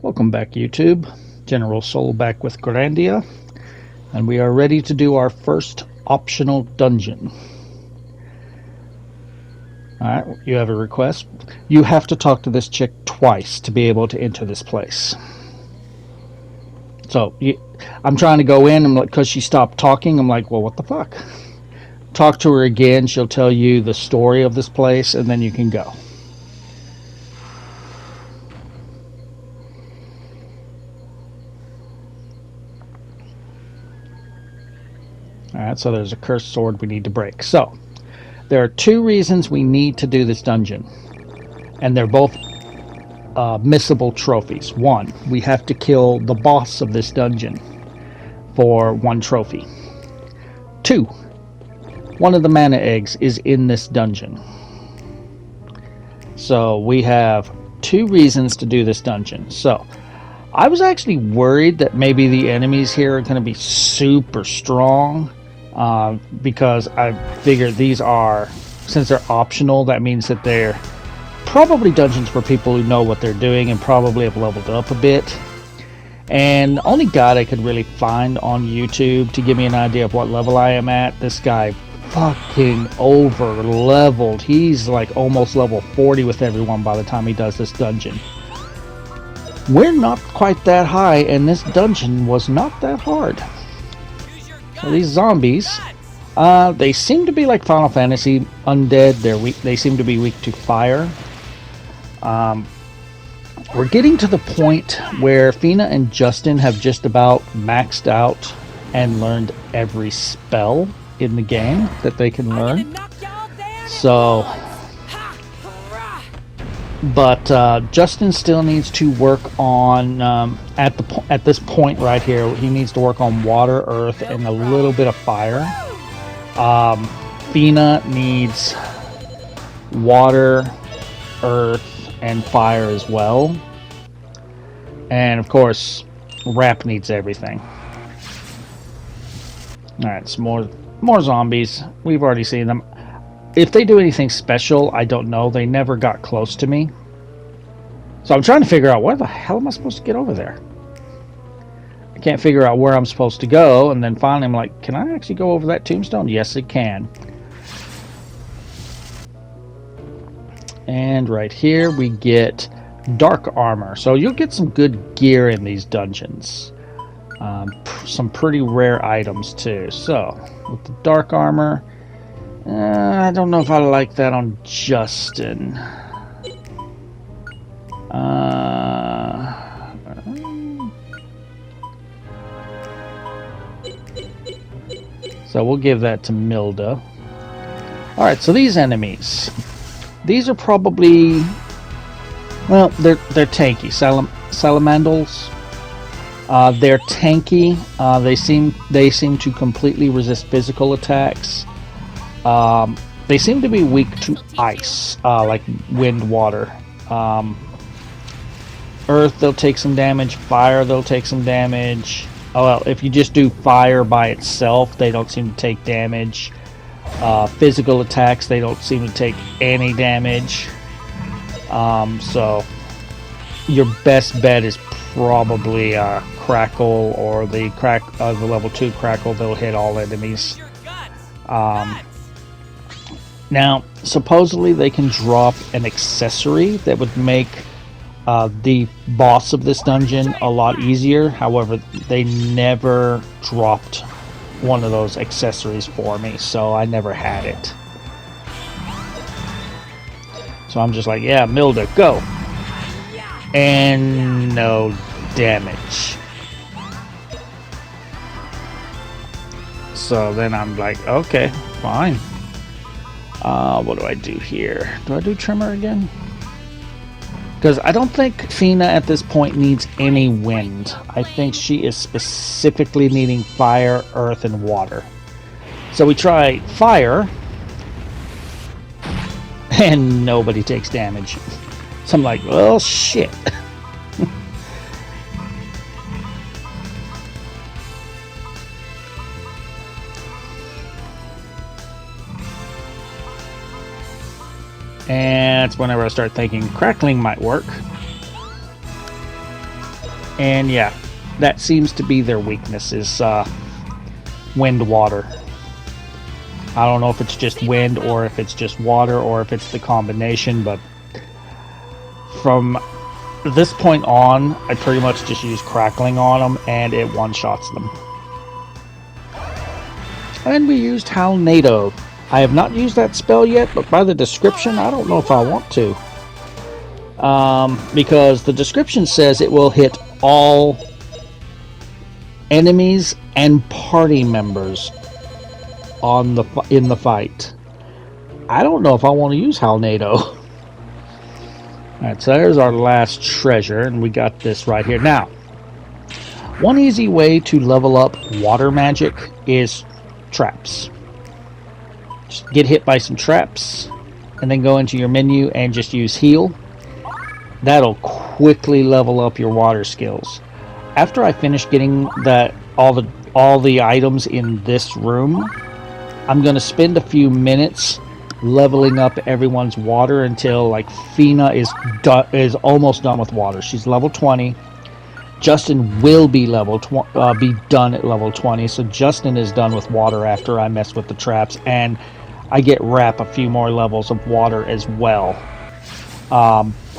Welcome back, YouTube. General Soul back with Grandia, and we are ready to do our first optional dungeon. Alright, you have a request. You have to talk to this chick twice to be able to enter this place. So, I'm trying to go in, and because she stopped talking, I'm like, well, what the fuck? Talk to her again, she'll tell you the story of this place, and then you can go. Alright, so there's a cursed sword we need to break. So, there are two reasons we need to do this dungeon. And they're both missable trophies. One, we have to kill the boss of this dungeon for one trophy. Two, one of the mana eggs is in this dungeon. So, we have two reasons to do this dungeon. So, I was actually worried that maybe the enemies here are going to be super strong. Because I figured these are, since they're optional, that means that they're probably dungeons for people who know what they're doing and probably have leveled up a bit. And the only guide I could really find on YouTube to give me an idea of what level I am at, this guy fucking over leveled. He's like almost level 40 with everyone by the time he does this dungeon. We're not quite that high, and this dungeon was not that hard. So these zombies, they seem to be like Final Fantasy undead. They're weak. They seem to be weak to fire. We're getting to the point where Fina and Justin have just about maxed out and learned every spell in the game that they can learn. So, but Justin still needs to work on at this point right here. He needs to work on water, earth, and a little bit of fire. Fina needs water, earth, and fire as well. And of course, Rap needs everything. All right, some more zombies. We've already seen them. If they do anything special, I don't know. They never got close to me. So I'm trying to figure out where the hell am I supposed to get over there? I can't figure out where I'm supposed to go, and then finally I'm like, can I actually go over that tombstone? Yes, it can. And right here we get dark armor. So you'll get some good gear in these dungeons. Some pretty rare items too. So with the dark armor, I don't know if I like that on Justin. So we'll give that to Milda. Alright, so these enemies. These are probably... well, they're tanky. Salamandals. They're tanky. They seem to completely resist physical attacks. They seem to be weak to ice, like wind, water. Earth, they'll take some damage. Fire, they'll take some damage. Oh well, if you just do fire by itself, they don't seem to take damage. Physical attacks, they don't seem to take any damage. So your best bet is probably Crackle or the level 2 Crackle. They'll hit all enemies. Now, supposedly they can drop an accessory that would make the boss of this dungeon a lot easier. However, they never dropped one of those accessories for me, so I never had it. So I'm just like, yeah, Milda, go! And no damage. So then I'm like, okay, fine. What do I do here? Do I do Trimmer again? Because I don't think Fina at this point needs any wind. I think she is specifically needing fire, earth, and water. So we try fire, and nobody takes damage. So I'm like, well, shit. And it's whenever I start thinking crackling might work. And yeah, that seems to be their weakness, is wind water. I don't know if it's just wind or if it's just water or if it's the combination, but from this point on, I pretty much just use crackling on them and it one-shots them. And we used Halnado. I have not used that spell yet, but by the description, I don't know if I want to. Because the description says it will hit all enemies and party members in the fight. I don't know if I want to use Halnado. Alright, so there's our last treasure, and we got this right here. Now, one easy way to level up water magic is traps. Just get hit by some traps, and then go into your menu and just use heal. That'll quickly level up your water skills. After I finish getting all the items in this room, I'm going to spend a few minutes leveling up everyone's water until like Fina is almost done with water. She's level 20. Justin will be be done at level 20. So Justin is done with water after I mess with the traps, and I get Rap a few more levels of water as well.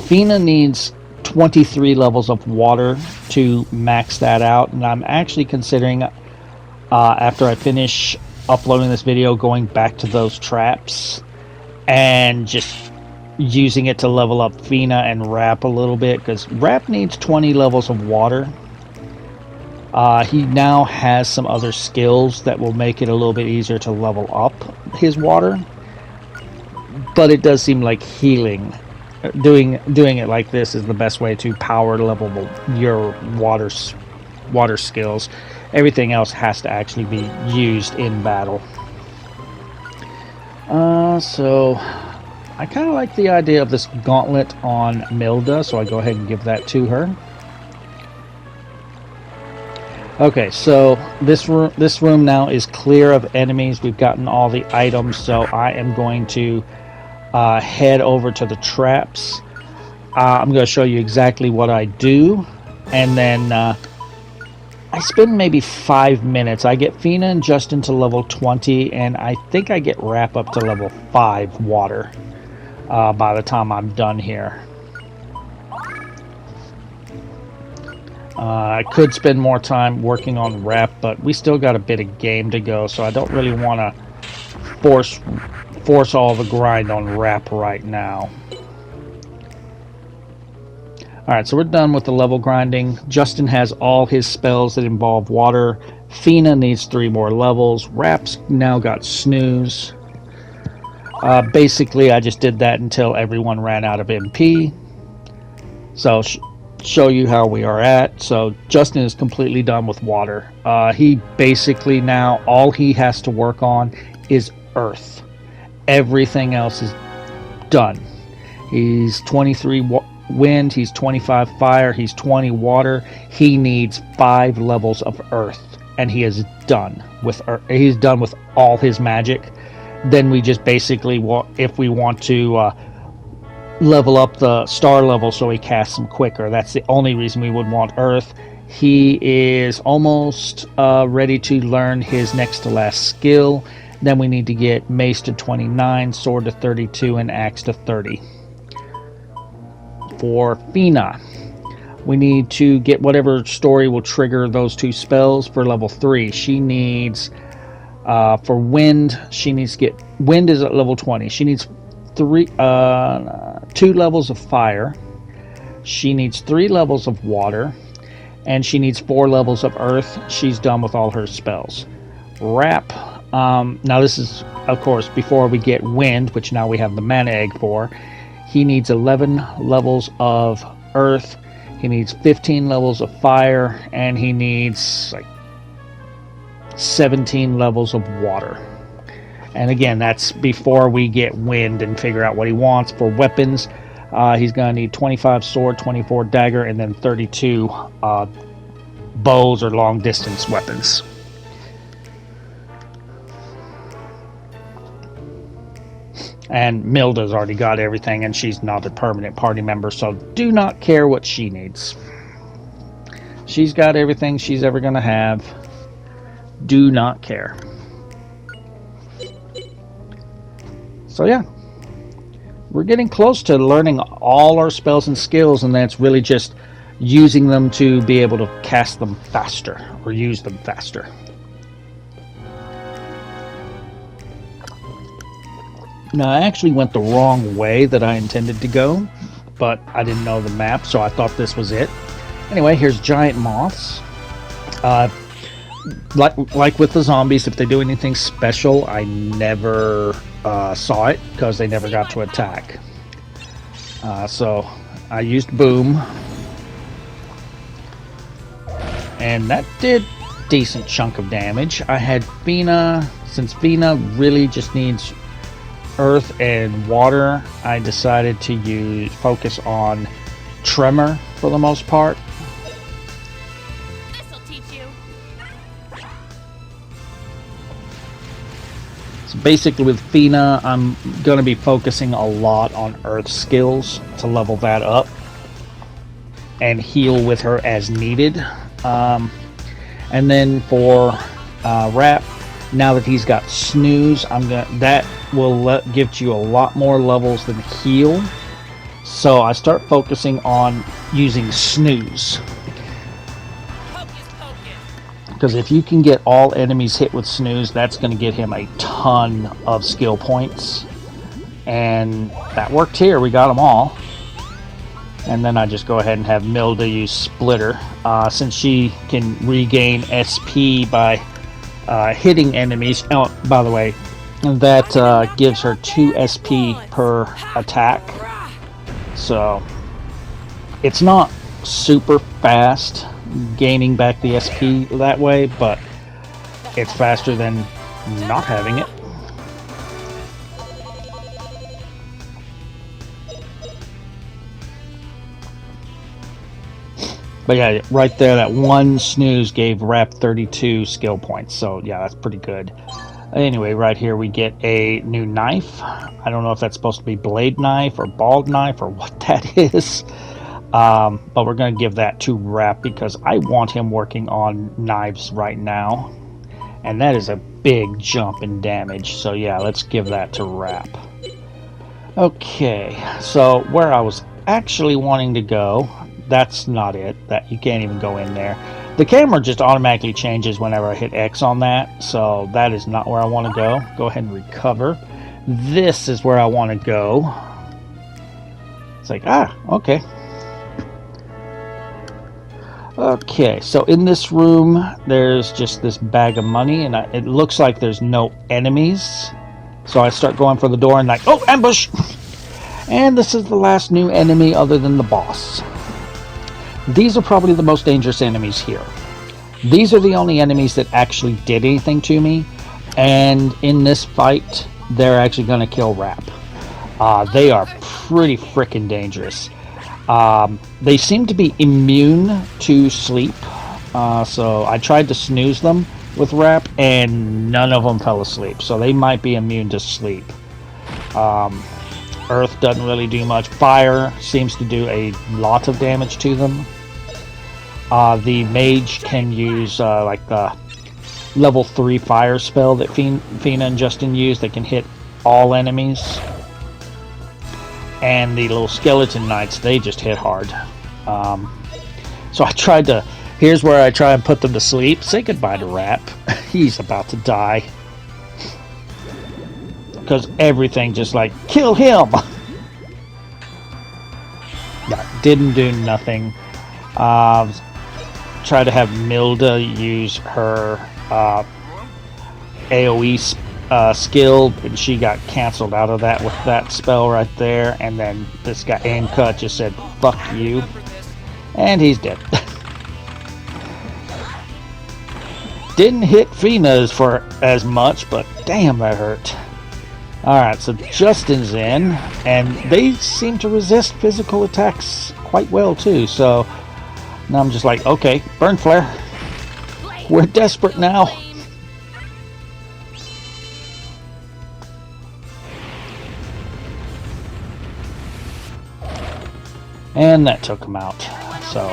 Fina needs 23 levels of water to max that out, and I'm actually considering after I finish uploading this video going back to those traps and just using it to level up Fina and Rap a little bit, because Rap needs 20 levels of water. He now has some other skills that will make it a little bit easier to level up his water, but it does seem like healing, doing it like this, is the best way to power level your water skills. Everything else has to actually be used in battle. So I kind of like the idea of this gauntlet on Milda, so I go ahead and give that to her. Okay, so this room now is clear of enemies. We've gotten all the items, so I am going to head over to the traps. I'm going to show you exactly what I do, and then I spend maybe 5 minutes. I get Fina and Justin to level 20, and I think I get Rap up to level 5 water by the time I'm done here. I could spend more time working on Rap, but we still got a bit of game to go, so I don't really want to force all the grind on Rap right now. Alright, so we're done with the level grinding. Justin has all his spells that involve water. Fina needs 3 more levels. Rap's now got Snooze. Basically, I just did that until everyone ran out of MP. So, show you how we are at. So, Justin is completely done with water. He basically now, all he has to work on is Earth. Everything else is done. He's 23 wind, he's 25 fire, he's 20 water. He needs 5 levels of Earth, and he is done with Earth. He's done with all his magic. Then we just basically, if we want to level up the star level so he casts them quicker, that's the only reason we would want Earth. He is almost ready to learn his next to last skill. Then we need to get Mace to 29, Sword to 32, and Axe to 30. For Fina, we need to get whatever story will trigger those 2 spells for level 3. She needs, for Wind, she needs to get, Wind is at level 20. She needs 2 levels of Fire. She needs 3 levels of Water. And she needs 4 levels of Earth. She's done with all her spells. Rap. Now this is, of course, before we get Wind, which now we have the mana egg for. He needs 11 levels of Earth. He needs 15 levels of Fire, and he needs like 17 levels of Water. And again, that's before we get Wind and figure out what he wants. For weapons, he's going to need 25 sword, 24 dagger, and then 32 bows or long distance weapons. And Milda's already got everything, and she's not a permanent party member, so do not care what she needs. She's got everything she's ever going to have. Do not care. So yeah, we're getting close to learning all our spells and skills, and that's really just using them to be able to cast them faster or use them faster. Now, I actually went the wrong way that I intended to go, but I didn't know the map, so I thought this was it. Anyway, here's giant moths. Like with the zombies, if they do anything special, I never saw it because they never got to attack. So I used boom, and that did a decent chunk of damage. I had Fina. Since Fina really just needs earth and water, I decided to focus on Tremor for the most part. This'll teach you. So basically with Fina, I'm going to be focusing a lot on earth skills to level that up and heal with her as needed. And then for Rap, now that he's got Snooze, that will give you a lot more levels than heal. So I start focusing on using Snooze. Because if you can get all enemies hit with Snooze, that's going to get him a ton of skill points. And that worked here. We got them all. And then I just go ahead and have Milda use Splitter. Since she can regain SP by hitting enemies. Oh, by the way, that gives her 2 SP per attack. So it's not super fast gaining back the SP that way, but it's faster than not having it. But yeah, right there, that one Snooze gave Rap 32 skill points. So yeah, that's pretty good. Anyway, right here we get a new knife. I don't know if that's supposed to be blade knife or bald knife or what that is. But we're going to give that to Rap because I want him working on knives right now. And that is a big jump in damage. So yeah, let's give that to Rap. Okay, so where I was actually wanting to go, that's not it. That you can't even go in there. The camera just automatically changes whenever I hit X on that, so that is not where I want to go. Go ahead and recover. This is where I want to go. It's like, okay. Okay, so in this room, there's just this bag of money, and it looks like there's no enemies. So I start going for the door and like, oh, ambush! And this is the last new enemy other than the boss. These are probably the most dangerous enemies here. These are the only enemies that actually did anything to me. And in this fight, they're actually going to kill Rap. They are pretty freaking dangerous. They seem to be immune to sleep. So I tried to snooze them with Rap, and none of them fell asleep. So they might be immune to sleep. Earth doesn't really do much. Fire seems to do a lot of damage to them. The mage can use like the level 3 fire spell that Fina and Justin use that can hit all enemies. And the little skeleton knights, they just hit hard. So I tried to, here's where I try and put them to sleep. Say goodbye to Rap. He's about to die. Because everything just like, kill him! That didn't do nothing. Try to have Milda use her AoE skill, and she got canceled out of that with that spell right there. And then this guy Aimcut just said, fuck you. And he's dead. Didn't hit Fina's for as much, but damn, that hurt. Alright, so Justin's in, and they seem to resist physical attacks quite well too, so now I'm just like, okay, burn flare. We're desperate now. And that took him out. So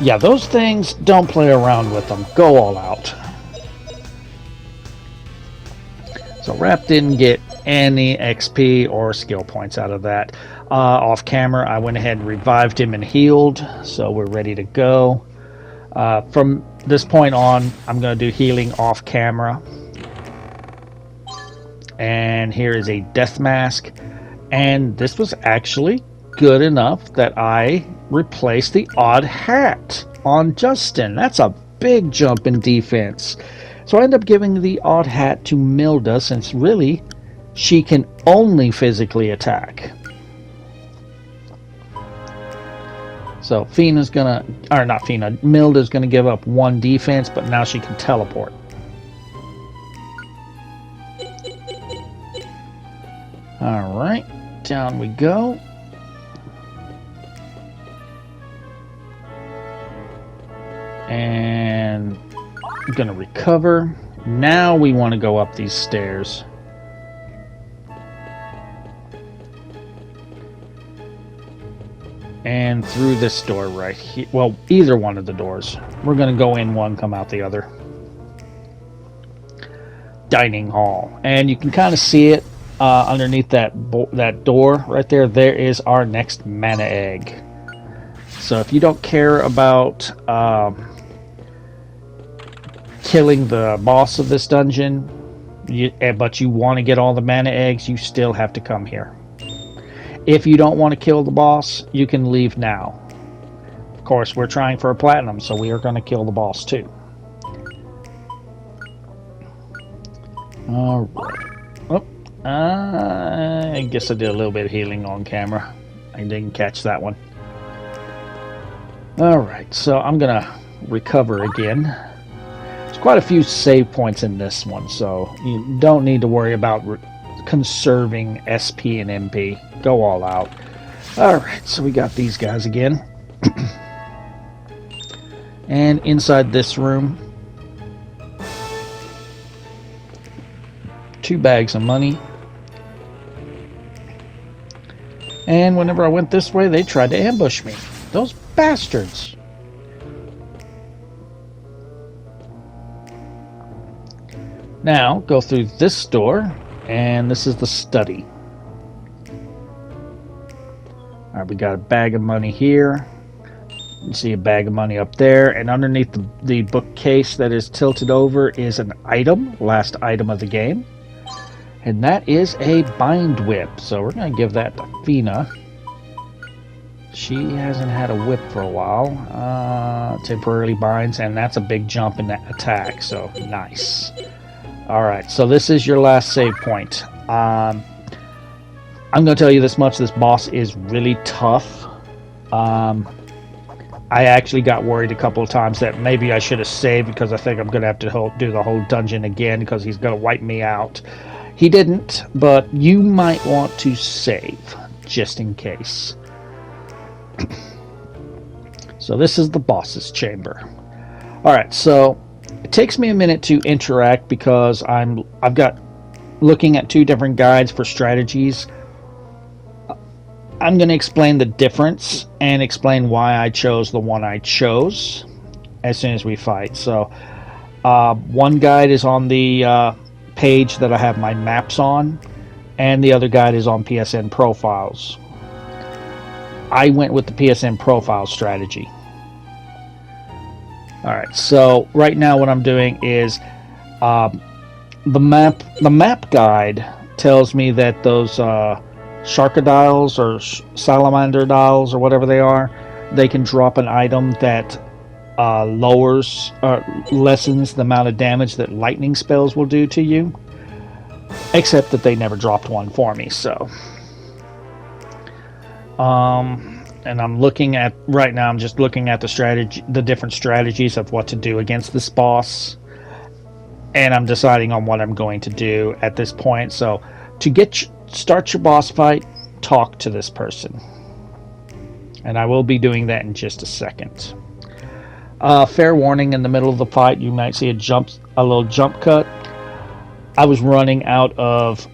Yeah, those things, don't play around with them. Go all out. So Rap didn't get any XP or skill points out of that. Off camera, I went ahead and revived him and healed, so we're ready to go. From this point on, I'm going to do healing off camera. And here is a death mask. And this was actually good enough that I replaced the odd hat on Justin. That's a big jump in defense. So I end up giving the odd hat to Milda, since really she can only physically attack. So Fina's gonna, or not Fina, Milda's gonna give up 1 defense, but now she can teleport. Alright, down we go. And I'm gonna recover. Now we want to go up these stairs. And through this door right here. Well, either one of the doors. We're gonna go in one, come out the other. Dining hall. And you can kind of see it underneath that door right there. There is our next mana egg. So if you don't care about killing the boss of this dungeon, but you want to get all the mana eggs, you still have to come here. If you don't want to kill the boss, you can leave now. Of course, we're trying for a platinum, so we are going to kill the boss too. Alright. Oh, I guess I did a little bit of healing on camera. I didn't catch that one. Alright, so I'm going to recover again. There's quite a few save points in this one, so you don't need to worry about conserving SP and MP. Go all out. Alright, so we got these guys again. And inside this room, 2 bags of money. And whenever I went this way, they tried to ambush me. Those bastards. Now, go through this door, and this is the study. Alright, we got a bag of money here. You see a bag of money up there, and underneath the bookcase that is tilted over is an item, last item of the game. And that is a bind whip. So we're going to give that to Fina. She hasn't had a whip for a while. Temporarily binds, and that's a big jump in that attack, so nice. Alright, so this is your last save point. I'm going to tell you this much, this boss is really tough. I actually got worried a couple of times that maybe I should have saved, because I think I'm going to have to do the whole dungeon again, because he's going to wipe me out. He didn't, but you might want to save, just in case. So this is the boss's chamber. Alright, so it takes me a minute to interact because I've got looking at 2 different guides for strategies. I'm going to explain the difference and explain why I chose the one I chose as soon as we fight. So one guide is on the page that I have my maps on, and the other guide is on PSN profiles. I went with the PSN profile strategy. Alright, so right now what I'm doing is the map guide tells me that those Sharkadiles or Salamander dials or whatever they are, they can drop an item that lessens the amount of damage that lightning spells will do to you, except that they never dropped one for me. So and I'm looking at right now, I'm just looking at the different strategies of what to do against this boss, and I'm deciding on what I'm going to do at this point. So to start your boss fight, talk to this person, and I will be doing that in just a second. Fair warning, in the middle of the fight you might see a little jump cut. I was running out of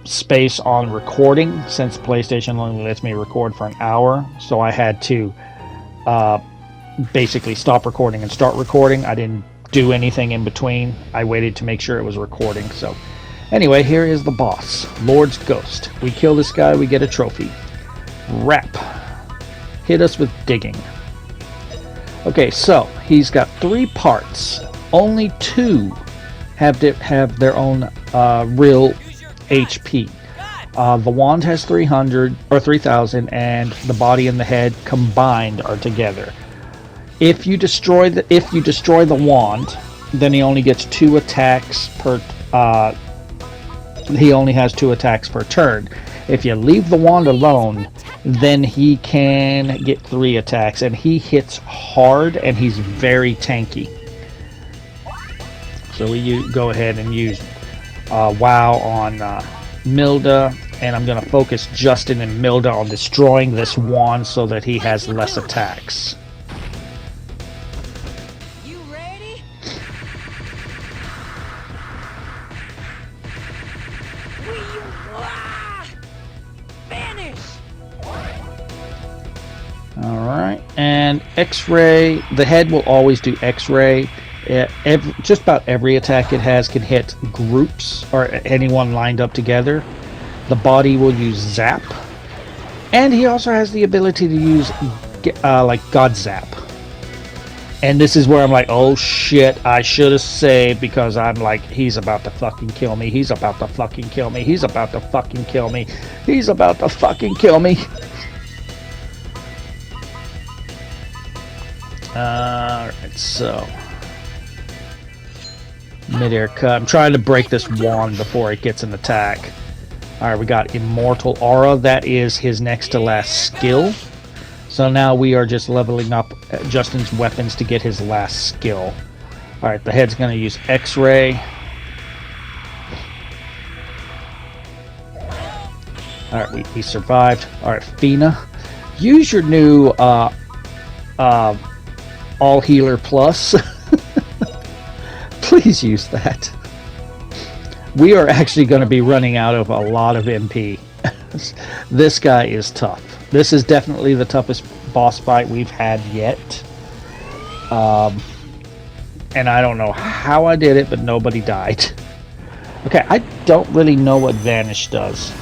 space on recording, since PlayStation only lets me record for an hour, so I had to basically stop recording and start recording. I didn't do anything in between. I waited to make sure it was recording. So anyway, here is the boss, Lord's Ghost. We kill this guy, we get a trophy. Rap. Hit us with digging. Okay, so he's got 3 parts. Only 2 have their own real HP. The wand has 300 or 3,000, and the body and the head combined are together. If you destroy the wand, then he only gets 2 attacks per. He only has 2 attacks per turn. If you leave the wand alone, then he can get 3 attacks, and he hits hard, and he's very tanky. So we go ahead and use WoW on Milda, and I'm going to focus Justin and Milda on destroying this wand so that he has less attacks. You ready? Vanish! Alright, and X-Ray, the head will always do X-Ray. Just about every attack it has can hit groups or anyone lined up together. The body will use Zap, and he also has the ability to use like God Zap. And this is where I'm like, oh shit, I should have saved, because I'm like, he's about to fucking kill me. He's about to fucking kill me. He's about to fucking kill me. He's about to fucking kill me. Alright, so mid-air cut. I'm trying to break this wand before it gets an attack. Alright, we got Immortal Aura. That is his next to last skill. So now we are just leveling up Justin's weapons to get his last skill. Alright, the head's going to use X-Ray. Alright, we survived. Alright, Fina. Use your new All Healer Plus. Please use that. We are actually going to be running out of a lot of MP. This guy is tough. This is definitely the toughest boss fight we've had yet. And I don't know how I did it, but nobody died. Okay, I don't really know what Vanish does.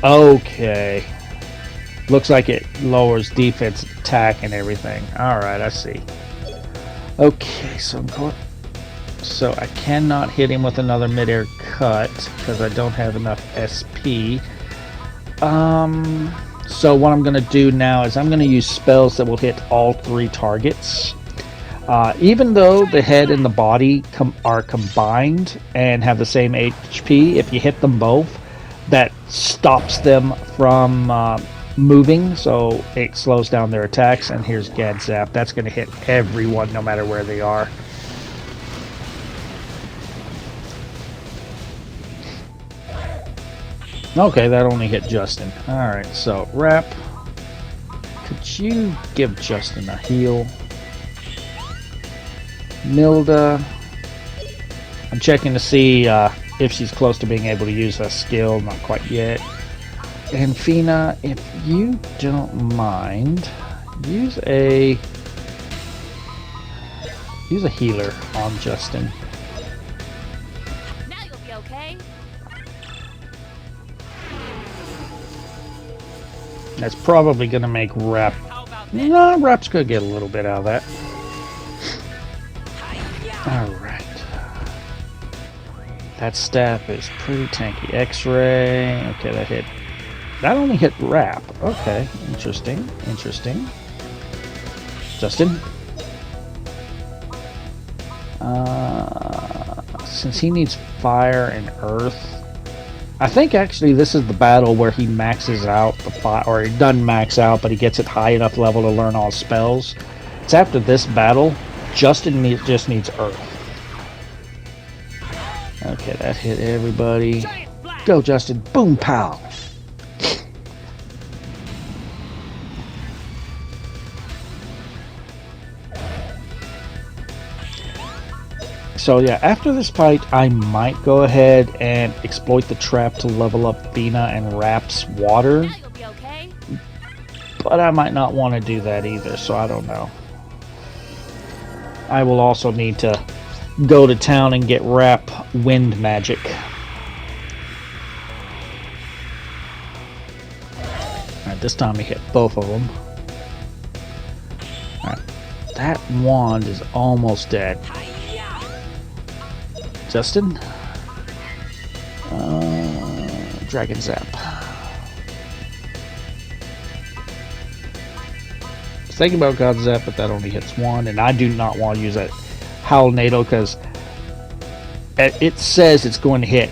Okay. Looks like it lowers defense, attack, and everything. Alright, I see. Okay, so I cannot hit him with another mid-air cut because I don't have enough SP. So what I'm going to do now is I'm going to use spells that will hit all 3 targets. Even though the head and the body are combined and have the same HP, if you hit them both, that stops them from moving, so it slows down their attacks. And here's God Zap. That's going to hit everyone no matter where they are. Okay, that only hit Justin. Alright, so Rap, could you give Justin a heal? Milda, I'm checking to see if she's close to being able to use her skill. Not quite yet. And Fina, if you don't mind, use a healer on Justin. Now you'll be okay. That's probably going to make Rap. No, Rap's going to get a little bit out of that. Alright. That staff is pretty tanky. X-ray. Okay, that hit. That only hit Rap. Okay, interesting. Interesting. Justin. Since he needs fire and earth, I think actually this is the battle where he maxes out the fire, or he doesn't max out, but he gets it high enough level to learn all spells. It's after this battle. Justin just needs earth. Okay, that hit everybody. Go, Justin. Boom, pow. So yeah, after this fight, I might go ahead and exploit the trap to level up Fina and Rap's water. Now you'll be okay. But I might not want to do that either, so I don't know. I will also need to go to town and get Wrap Wind Magic. Alright, this time he hit both of them. Alright, that wand is almost dead. Justin? Dragon Zap. I was thinking about God Zap, but that only hits one, and I do not want to use that Howl NATO because it says it's going to hit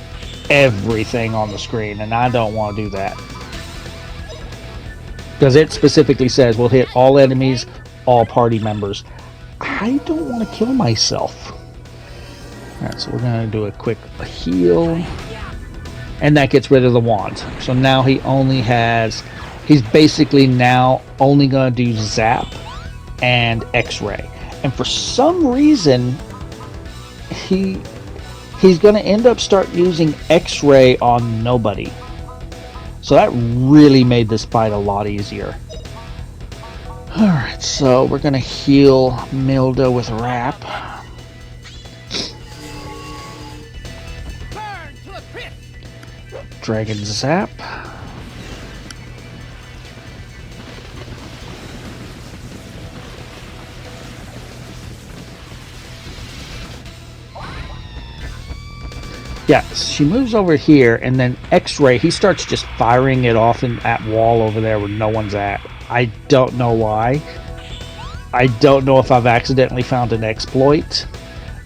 everything on the screen, and I don't want to do that. Because it specifically says we'll hit all enemies, all party members. I don't want to kill myself. Alright, so we're going to do a quick heal. And that gets rid of the wand. So now he only has... He's basically now only going to do Zap and X-Ray. And for some reason, he's going to end up start using X-Ray on nobody. So that really made this fight a lot easier. Alright, so we're going to heal Milda with Wrap. Dragon Zap. Yeah, she moves over here, and then X-Ray, he starts just firing it off in that wall over there where no one's at. I don't know why. I don't know if I've accidentally found an exploit.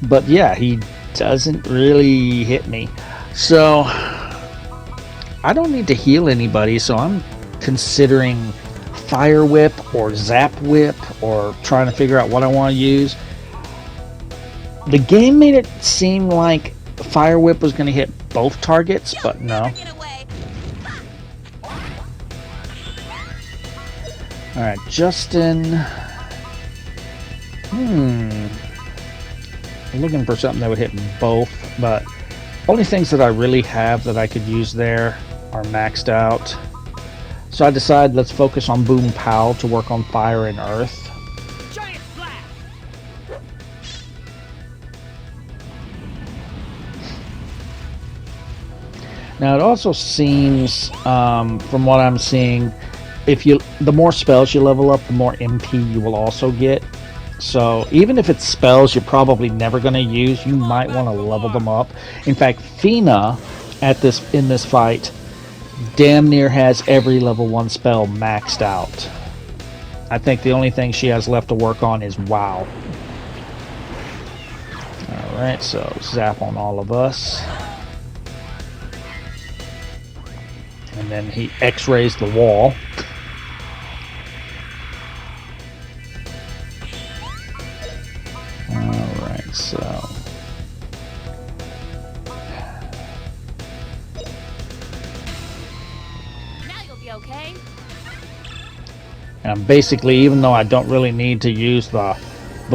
But yeah, he doesn't really hit me. So, I don't need to heal anybody, so I'm considering Fire Whip or Zap Whip or trying to figure out what I want to use. The game made it seem like Fire Whip was going to hit both targets, but no. Alright, Justin. I'm looking for something that would hit both, but only things that I really have that I could use there are maxed out. So I decided let's focus on Boom Pow to work on Fire and Earth. Now it also seems, from what I'm seeing, the more spells you level up, the more MP you will also get. So even if it's spells you're probably never going to use, you might want to level them up. In fact, Fina in this fight damn near has every level 1 spell maxed out. I think the only thing she has left to work on is WoW. Alright, so zap on all of us. And then he X-rays the wall. Alright, so... Now you'll be okay. And basically, even though I don't really need to use the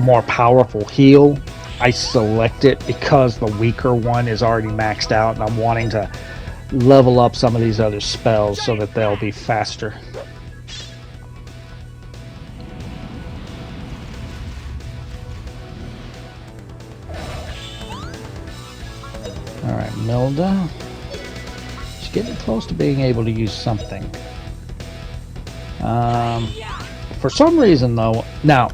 more powerful heal, I select it because the weaker one is already maxed out, and I'm wanting to level up some of these other spells so that they'll be faster. Alright, Milda. She's getting close to being able to use something. For some reason though, now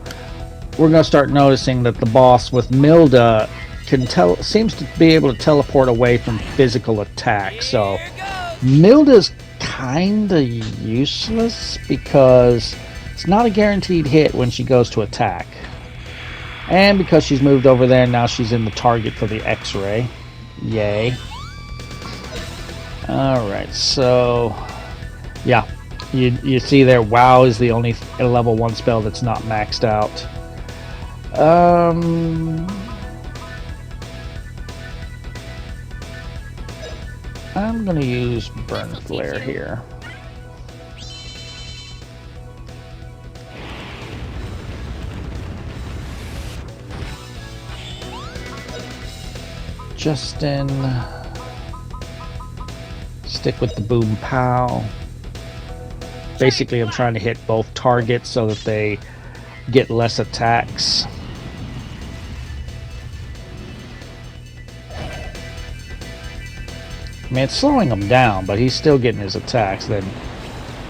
we're going to start noticing that the boss with Milda seems to be able to teleport away from physical attack. So Milda's kinda useless because it's not a guaranteed hit when she goes to attack. And because she's moved over there, now she's in the target for the X-ray. Yay. Alright, so yeah. You see there, WoW is the only level 1 spell that's not maxed out. I'm gonna use Burn Flare here. Justin, stick with the Boom Pow. Basically, I'm trying to hit both targets so that they get less attacks. I mean, it's slowing him down, but he's still getting his attacks. Then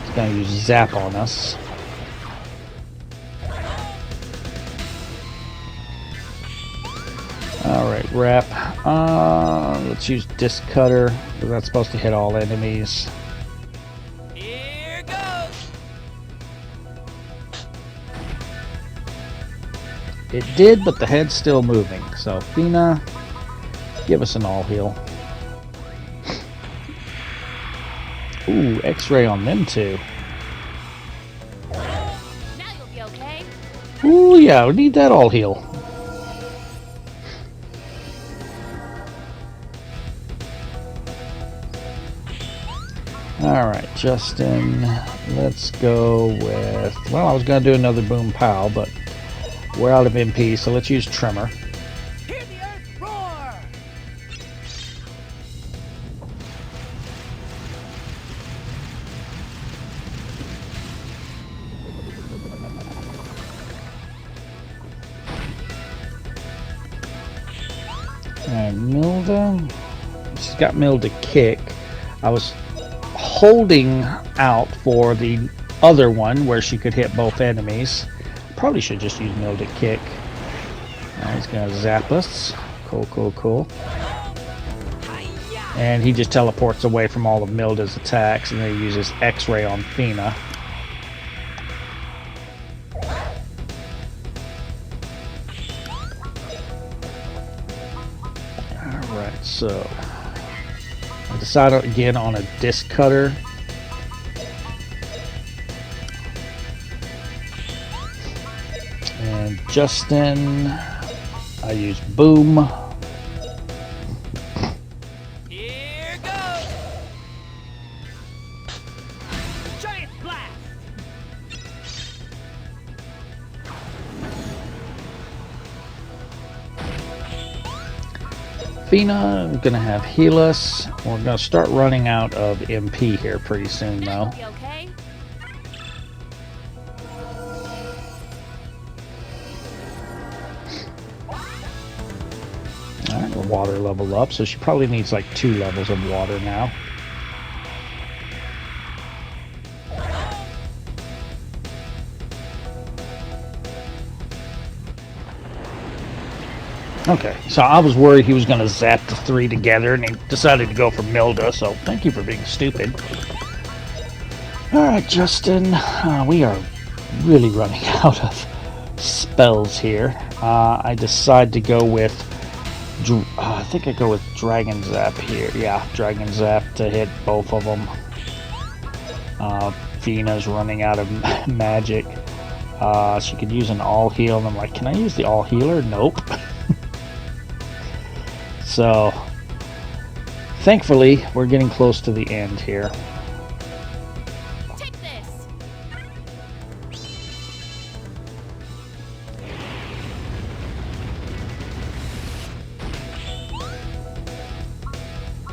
he's going to use Zap on us. Alright, Wrap. Let's use Disc Cutter, because that's supposed to hit all enemies. Here goes. It did, but the head's still moving. So, Fina, give us an all heal. Ooh, X-ray on them too. Now you'll be okay. Ooh, yeah, we need that all heal. Alright, Justin, let's go with... Well, I was going to do another Boom Pow, but we're out of MP, so let's use Tremor. Hear the earth roar. And Milda, she's got Milda Kick. I was holding out for the other one where she could hit both enemies. Probably should just use Milda Kick. He's gonna zap us. Cool, cool, cool. And he just teleports away from all of Milda's attacks, and then he uses X-ray on Fina. Alright, so I decided again on a Disc Cutter. And Justin, I use Boom. Here goes. Giant blast. Fina, I'm gonna have heal us. We're gonna start running out of MP here pretty soon, Now though. you'll be okay. Alright, the water level up, so she probably needs like 2 levels of water now. Okay, so I was worried he was going to zap the 3 together, and he decided to go for Milda, so thank you for being stupid. Alright, Justin, we are really running out of spells here. I decide to go with... I think I go with Dragon Zap here. Yeah, Dragon Zap to hit both of them. Fina's running out of magic. She could use an all heal, and I'm like, can I use the all healer? Nope. So, thankfully, we're getting close to the end here. Take this.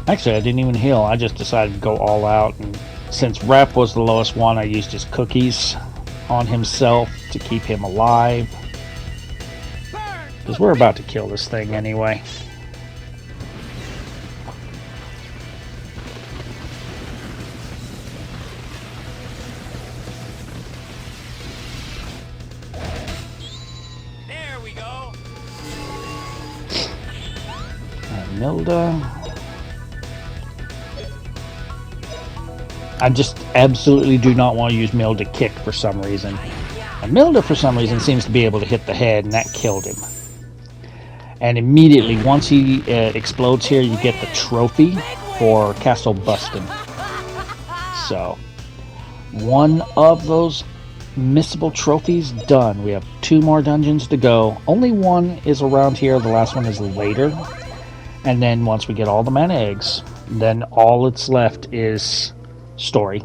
Actually, I didn't even heal. I just decided to go all out. And since Rap was the lowest one, I used his cookies on himself to keep him alive. Because we're about to kill this thing anyway. There we go. Milda. I just absolutely do not want to use Milda Kick for some reason. And Milda, for some reason, seems to be able to hit the head, and that killed him. And immediately, once he explodes here, you get the trophy for Castle Bustin. So, one of those missable trophies done. We have 2 more dungeons to go. Only one is around here. The last one is later. And then once we get all the mana eggs, then all that's left is story.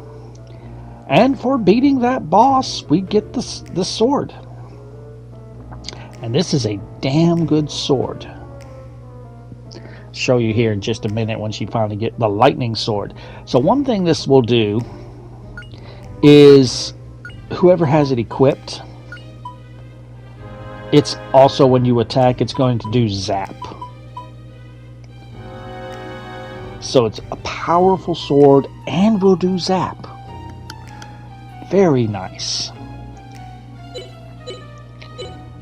And for beating that boss, we get the sword. And this is a damn good sword. Show you here in just a minute when she finally get the lightning sword. So one thing this will do is whoever has it equipped, it's also when you attack, it's going to do zap. So it's a powerful sword and will do zap. Very nice.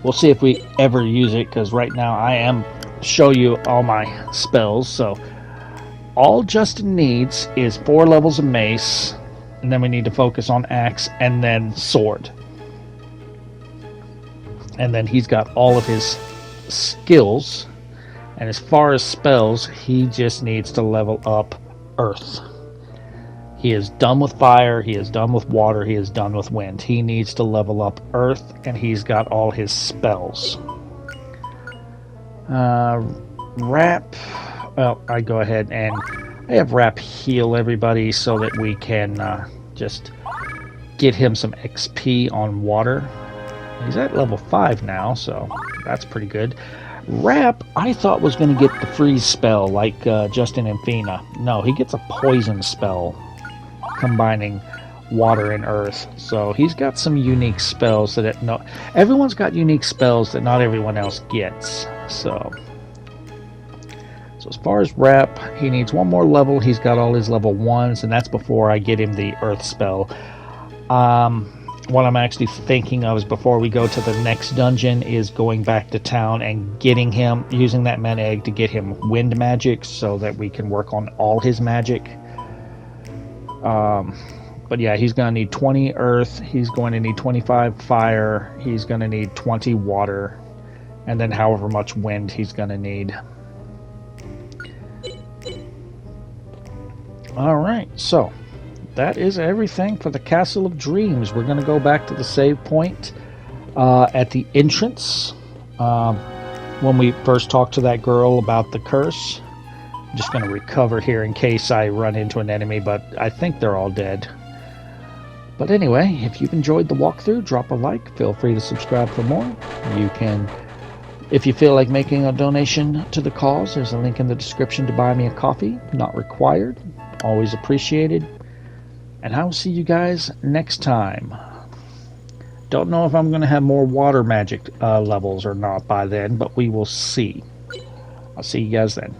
We'll see if we ever use it, because right now I am show you all my spells. So all Justin needs is 4 levels of mace, and then we need to focus on axe and then sword. And then he's got all of his skills. And as far as spells, he just needs to level up earth. He is done with fire, he is done with water, he is done with wind. He needs to level up earth, and he's got all his spells. Wrap. Well, I go ahead and I have Wrap heal everybody so that we can just get him some XP on water. He's at level 5 now, so that's pretty good. Wrap, I thought was going to get the freeze spell like Justin and Fina. No, he gets a poison spell combining water and earth. So he's got some unique spells that everyone's got unique spells that not everyone else gets. So as far as Wrap, he needs 1 more level. He's got all his level 1s, and that's before I get him the earth spell. What I'm actually thinking of is before we go to the next dungeon is going back to town and getting him, using that mana egg to get him wind magic so that we can work on all his magic. But yeah, he's going to need 20 earth, he's going to need 25 fire, he's going to need 20 water, and then however much wind he's going to need. Alright, so that is everything for the Castle of Dreams. We're going to go back to the save point at the entrance when we first talked to that girl about the curse. I'm just going to recover here in case I run into an enemy, but I think they're all dead. But anyway, if you've enjoyed the walkthrough, drop a like. Feel free to subscribe for more. You can, if you feel like making a donation to the cause, there's a link in the description to buy me a coffee. Not required. Always appreciated. And I will see you guys next time. Don't know if I'm going to have more water magic levels or not by then, but we will see. I'll see you guys then.